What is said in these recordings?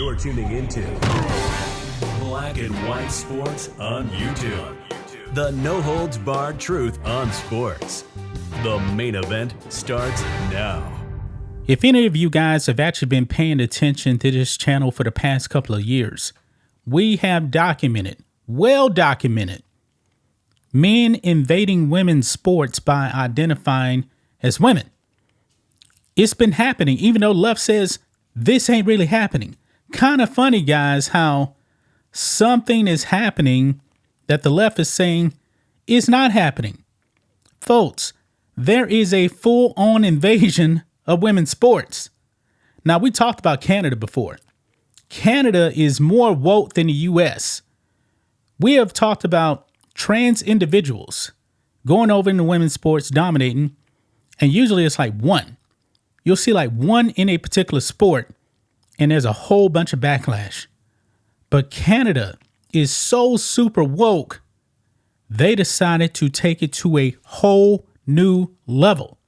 You're tuning into Black and White Sports on YouTube. The no-holds-barred truth on sports. The main event starts now. If any of you guys have actually been paying attention to this channel for the past couple of years, we have well documented, men invading women's sports by identifying as women. It's been happening, even though left says this ain't really happening. Kind of funny, guys, how something is happening that the left is saying is not happening. Folks, there is a full-on invasion of women's sports. Now, we talked about Canada before. Canada is more woke than the U.S. We have talked about trans individuals going over into women's sports, dominating, and usually it's like one. You'll see like one in a particular sport, and there's a whole bunch of backlash. But Canada is so super woke, they decided to take it to a whole new level.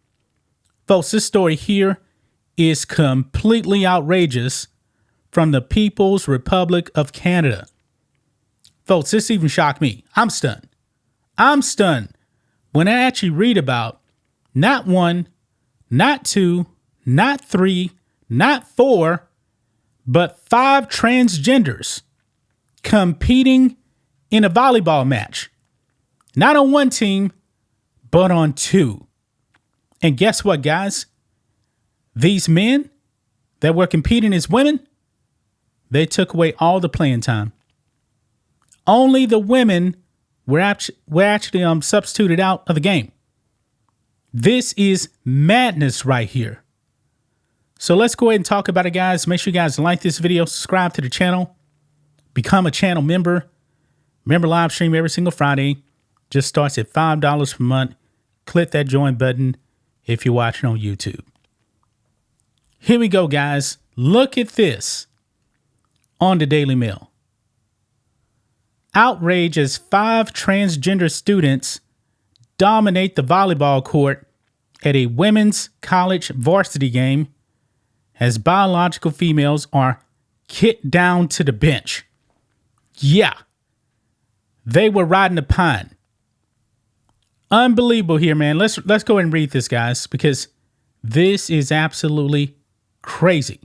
Folks, this story here is completely outrageous from the People's Republic of Canada. Folks, this even shocked me. I'm stunned. When I actually read about not one, not two, not three, not four, but 5 transgenders competing in a volleyball match. Not on one team, but on 2. And guess what, guys? These men that were competing as women, they took away all the playing time. Only the women were actually substituted out of the game. This is madness right here. So let's go ahead and talk about it, guys. Make sure you guys like this video, subscribe to the channel, become a channel member. Remember, live stream every single Friday. Just starts at $5 per month. Click that join button if you're watching on YouTube. Here we go, guys. Look at this on the Daily Mail. Outrage as 5 transgender students dominate the volleyball court at a women's college varsity game as biological females are kicked down to the bench. Yeah, they were riding the pine. Unbelievable here, man. Let's go ahead and read this, guys, because this is absolutely crazy.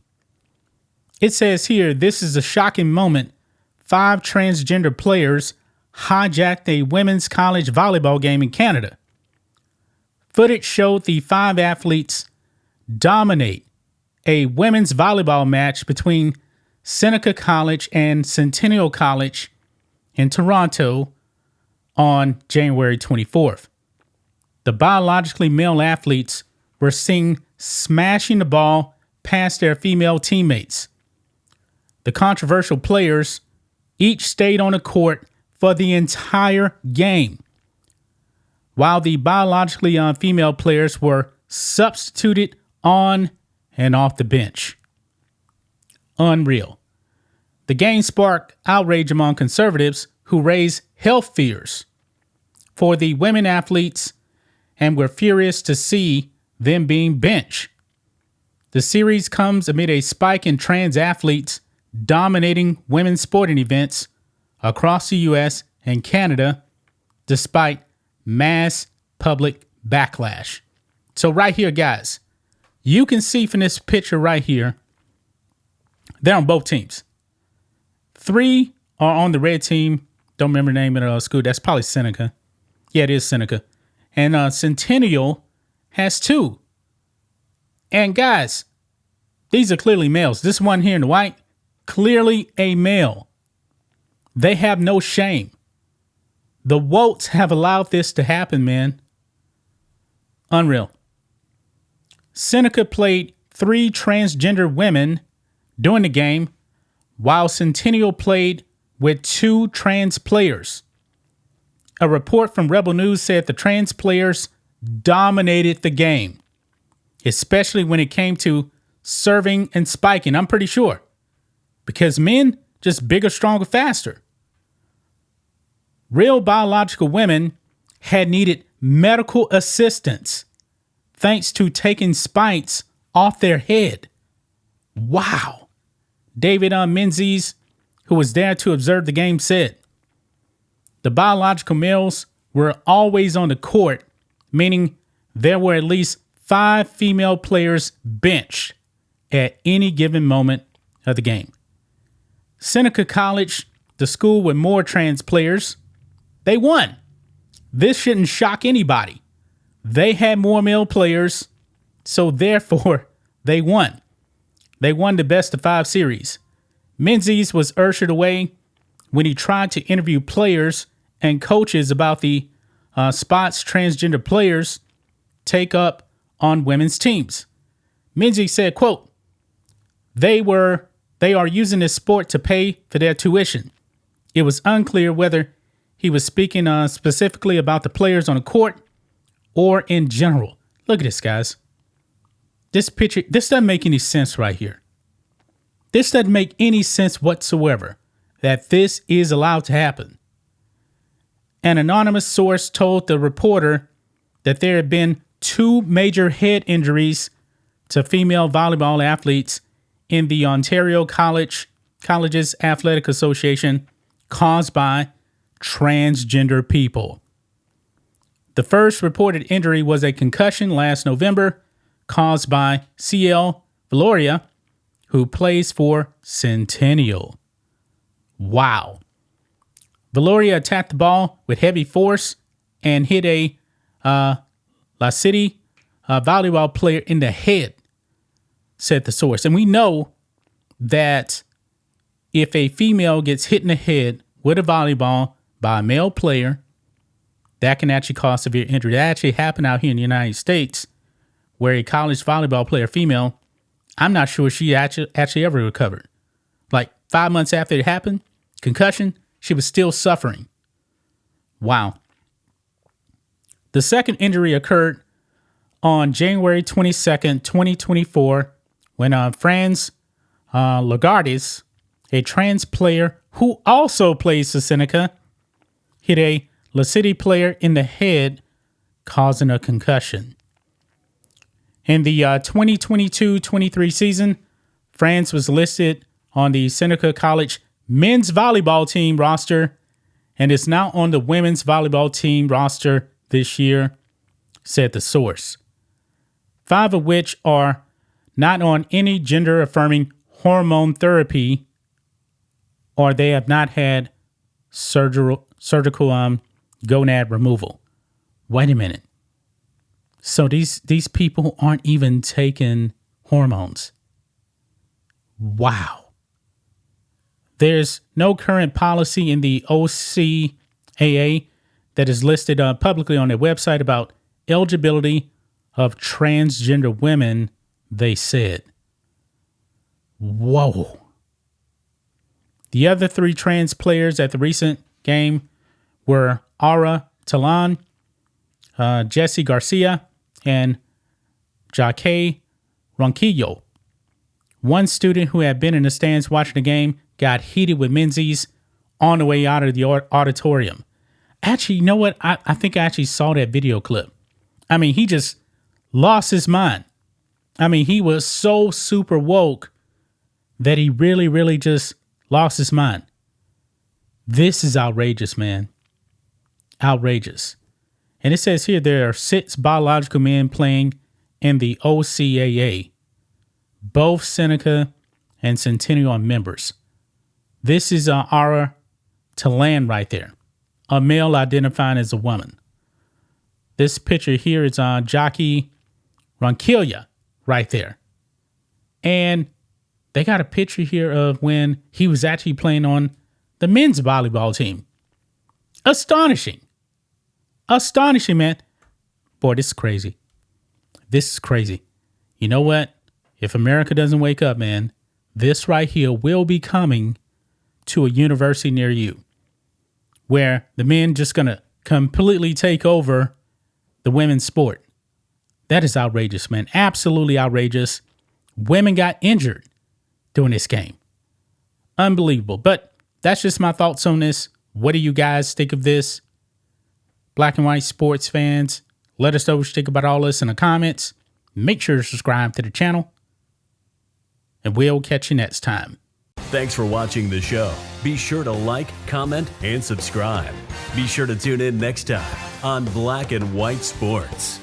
It says here, this is a shocking moment. 5 transgender players hijacked a women's college volleyball game in Canada. Footage showed the 5 athletes dominate a women's volleyball match between Seneca College and Centennial College in Toronto on January 24th. The biologically male athletes were seen smashing the ball past their female teammates. The controversial players each stayed on the court for the entire game, while the biologically female players were substituted on and off the bench. Unreal. The game sparked outrage among conservatives who raised health fears for the women athletes and were furious to see them being benched. The series comes amid a spike in trans athletes dominating women's sporting events across the U.S. and Canada, despite mass public backlash. So right here, guys, you can see from this picture right here, they're on both teams. 3 are on the red team. Don't remember the name of the school. That's probably Seneca. Yeah, it is Seneca. And Centennial has 2. And guys, these are clearly males. This one here in the white, clearly a male. They have no shame. The wokes have allowed this to happen, man. Unreal. Seneca played 3 transgender women during the game, while Centennial played with 2 trans players. A report from Rebel News said the trans players dominated the game, especially when it came to serving and spiking. I'm pretty sure. Because men, just bigger, stronger, faster. Real biological women had needed medical assistance thanks to taking spikes off their head. Wow. David Menzies, who was there to observe the game, said, "The biological males were always on the court, meaning there were at least 5 female players benched at any given moment of the game. Seneca College, the school with more trans players, they won. This shouldn't shock anybody. They had more male players, so therefore they won. They won the best of 5 series. Menzies was ushered away when he tried to interview players and coaches about the spots transgender players take up on women's teams. Menzies said, quote, They are using this sport to pay for their tuition. It was unclear whether he was speaking specifically about the players on the court or in general." Look at this, guys. This picture, this doesn't make any sense right here. This doesn't make any sense whatsoever that this is allowed to happen. An anonymous source told the reporter that there had been 2 major head injuries to female volleyball athletes in the Ontario Colleges Athletic Association caused by transgender people. The first reported injury was a concussion last November caused by CL Valoria, who plays for Centennial. Wow. Valoria attacked the ball with heavy force and hit a La City volleyball player in the head, said the source. And we know that if a female gets hit in the head with a volleyball by a male player, that can actually cause severe injury. That actually happened out here in the United States, where a college volleyball player, female, I'm not sure she actually ever recovered. Like 5 months after it happened, concussion, she was still suffering. Wow. The second injury occurred on January 22nd, 2024, when Franz Lagardis, a trans player who also plays for Seneca, hit a La City player in the head, causing a concussion. In the 2022-23 season, Franz was listed on the Seneca College men's volleyball team roster and is now on the women's volleyball team roster this year, said the source. 5 of which are not on any gender-affirming hormone therapy, or they have not had surgical gonad removal. Wait a minute. So these people aren't even taking hormones. Wow. There's no current policy in the OCAA that is listed publicly on their website about eligibility of transgender women, they said. Whoa. The other 3 trans players at the recent game were Aura Talan, Jesse Garcia, and Jaque Ronquillo. One student who had been in the stands watching the game got heated with Menzies on the way out of the auditorium. Actually, you know what? I think I actually saw that video clip. I mean, he just lost his mind. I mean, he was so super woke that he really, really just lost his mind. This is outrageous, man. Outrageous. And it says here there are 6 biological men playing in the OCAA. Both Seneca and Centennial are members. This is Aura Talan right there. A male identifying as a woman. This picture here is Jaque Ronquillo right there. And they got a picture here of when he was actually playing on the men's volleyball team. Astonishing. Astonishing, man. Boy, this is crazy. This is crazy. You know what? If America doesn't wake up, man, this right here will be coming to a university near you, where the men just going to completely take over the women's sport. That is outrageous, man. Absolutely outrageous. Women got injured during this game. Unbelievable. But that's just my thoughts on this. What do you guys think of this? Black and white sports fans, let us know what you think about all this in the comments. Make sure to subscribe to the channel, and we'll catch you next time. Thanks for watching the show. Be sure to like, comment, and subscribe. Be sure to tune in next time on Black and White Sports.